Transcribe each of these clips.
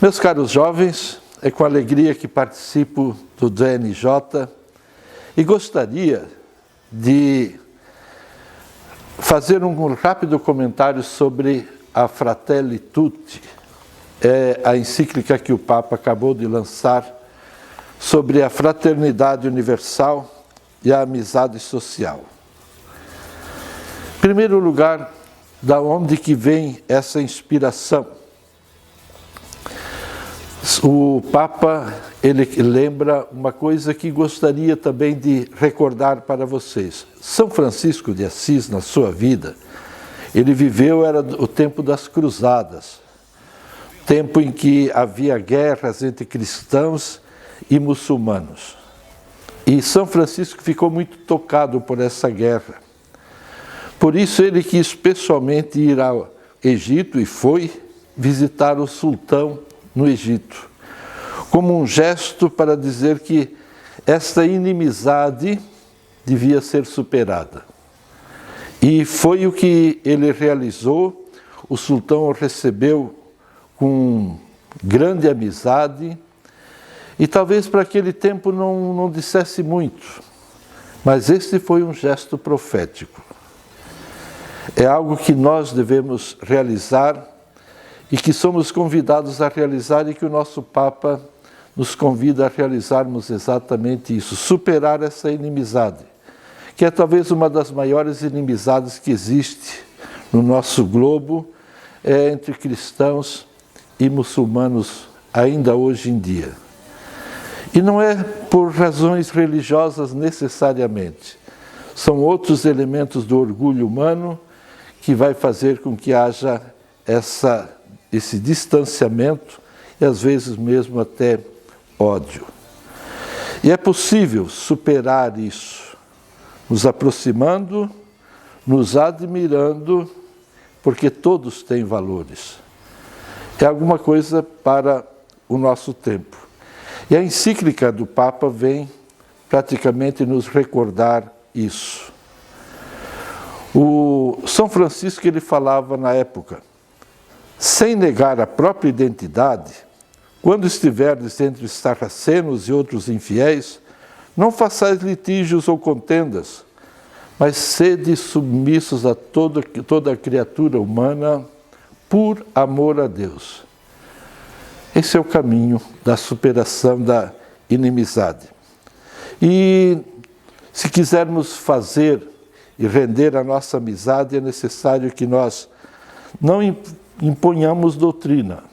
Meus caros jovens, é com alegria que participo do DNJ e gostaria de fazer um rápido comentário sobre a Fratelli Tutti, a encíclica que o Papa acabou de lançar sobre a fraternidade universal e a amizade social. Em primeiro lugar, da onde que vem essa inspiração? O Papa, ele lembra uma coisa que gostaria também de recordar para vocês. São Francisco de Assis, na sua vida, ele viveu, era o tempo das cruzadas, tempo em que havia guerras entre cristãos e muçulmanos. E São Francisco ficou muito tocado por essa guerra. Por isso ele quis pessoalmente ir ao Egito e foi visitar o sultão no Egito, como um gesto para dizer que esta inimizade devia ser superada. E foi o que ele realizou. O sultão o recebeu com grande amizade e talvez para aquele tempo não dissesse muito, mas este foi um gesto profético. É algo que nós devemos realizar e que somos convidados a realizar e que o nosso Papa nos convida a realizarmos exatamente isso, superar essa inimizade, que é talvez uma das maiores inimizades que existe no nosso globo, entre cristãos e muçulmanos ainda hoje em dia. E não é por razões religiosas necessariamente, são outros elementos do orgulho humano que vai fazer com que haja esse distanciamento e às vezes mesmo até ódio. E é possível superar isso, nos aproximando, nos admirando, porque todos têm valores. É alguma coisa para o nosso tempo. E a encíclica do Papa vem praticamente nos recordar isso. O São Francisco, ele falava na época: sem negar a própria identidade, quando estiverdes entre sarracenos e outros infiéis, não façais litígios ou contendas, mas sede submissos a toda a criatura humana por amor a Deus. Esse é o caminho da superação da inimizade. E se quisermos fazer e render a nossa amizade, é necessário que nós não imponhamos doutrina.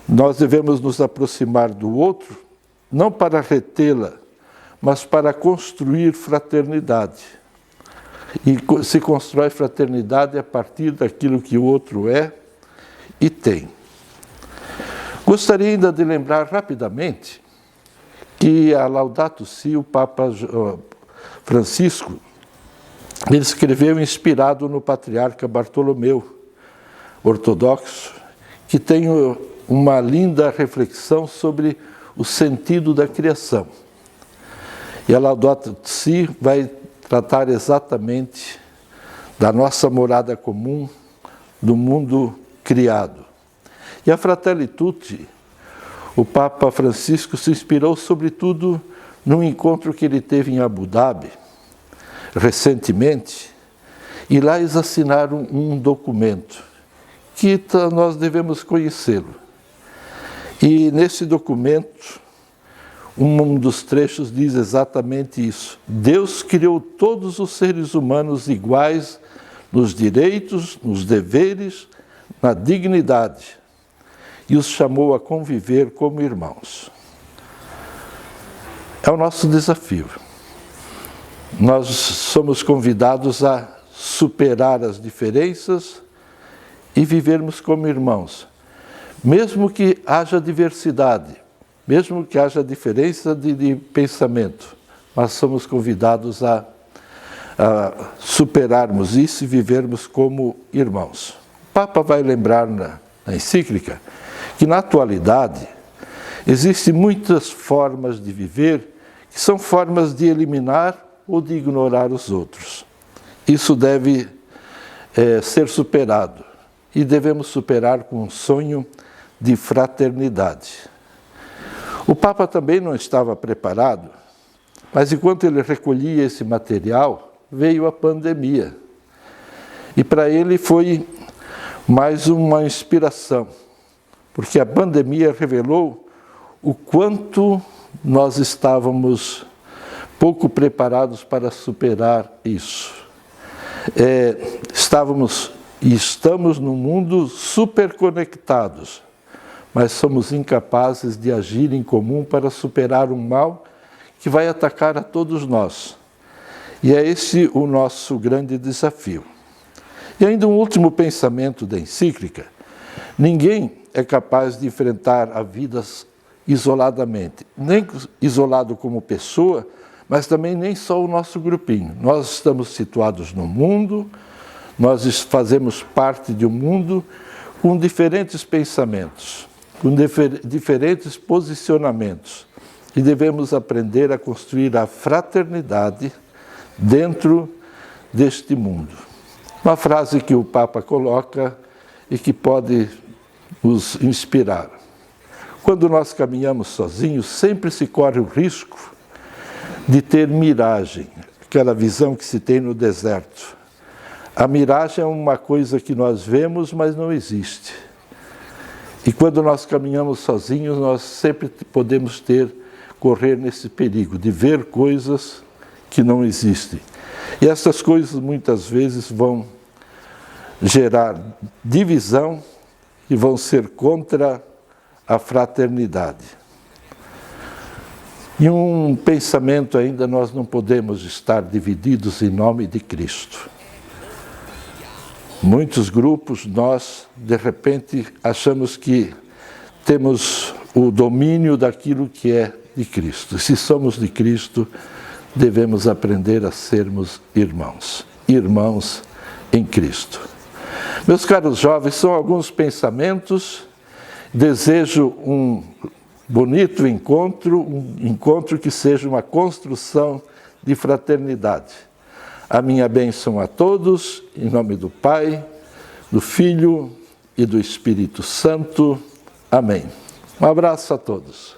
Nós devemos nos aproximar do outro, não para retê-la, mas para construir fraternidade. E se constrói fraternidade a partir daquilo que o outro é e tem. Gostaria ainda de lembrar rapidamente que a Laudato Si, o Papa Francisco, ele escreveu inspirado no patriarca Bartolomeu, ortodoxo, que tem uma linda reflexão sobre o sentido da criação. E a Laudato Si vai tratar exatamente da nossa morada comum, do mundo criado. E a Fratelli Tutti, o Papa Francisco se inspirou sobretudo num encontro que ele teve em Abu Dhabi, recentemente, e lá eles assinaram um documento que nós devemos conhecê-lo. E nesse documento, um dos trechos diz exatamente isso: Deus criou todos os seres humanos iguais nos direitos, nos deveres, na dignidade, e os chamou a conviver como irmãos. É o nosso desafio. Nós somos convidados a superar as diferenças e vivermos como irmãos. Mesmo que haja diversidade, mesmo que haja diferença de pensamento, mas somos convidados a superarmos isso e vivermos como irmãos. O Papa vai lembrar na encíclica que na atualidade existem muitas formas de viver que são formas de eliminar ou de ignorar os outros. Isso deve ser superado e devemos superar com o sonho de fraternidade. O Papa também não estava preparado, mas enquanto ele recolhia esse material, veio a pandemia. E para ele foi mais uma inspiração, porque a pandemia revelou o quanto nós estávamos pouco preparados para superar isso. Estamos num mundo superconectados, mas somos incapazes de agir em comum para superar um mal que vai atacar a todos nós. E é esse o nosso grande desafio. E ainda um último pensamento da encíclica: ninguém é capaz de enfrentar a vida isoladamente, nem isolado como pessoa, mas também nem só o nosso grupinho. Nós estamos situados no mundo, nós fazemos parte de um mundo com diferentes pensamentos, com diferentes posicionamentos, e devemos aprender a construir a fraternidade dentro deste mundo. Uma frase que o Papa coloca e que pode nos inspirar: quando nós caminhamos sozinhos, sempre se corre o risco de ter miragem, aquela visão que se tem no deserto. A miragem é uma coisa que nós vemos, mas não existe. E quando nós caminhamos sozinhos, nós sempre podemos correr nesse perigo de ver coisas que não existem. E essas coisas muitas vezes vão gerar divisão e vão ser contra a fraternidade. E um pensamento ainda: nós não podemos estar divididos em nome de Cristo. Muitos grupos, nós, de repente, achamos que temos o domínio daquilo que é de Cristo. Se somos de Cristo, devemos aprender a sermos irmãos, irmãos em Cristo. Meus caros jovens, são alguns pensamentos. Desejo um bonito encontro, um encontro que seja uma construção de fraternidade. A minha bênção a todos, em nome do Pai, do Filho e do Espírito Santo. Amém. Um abraço a todos.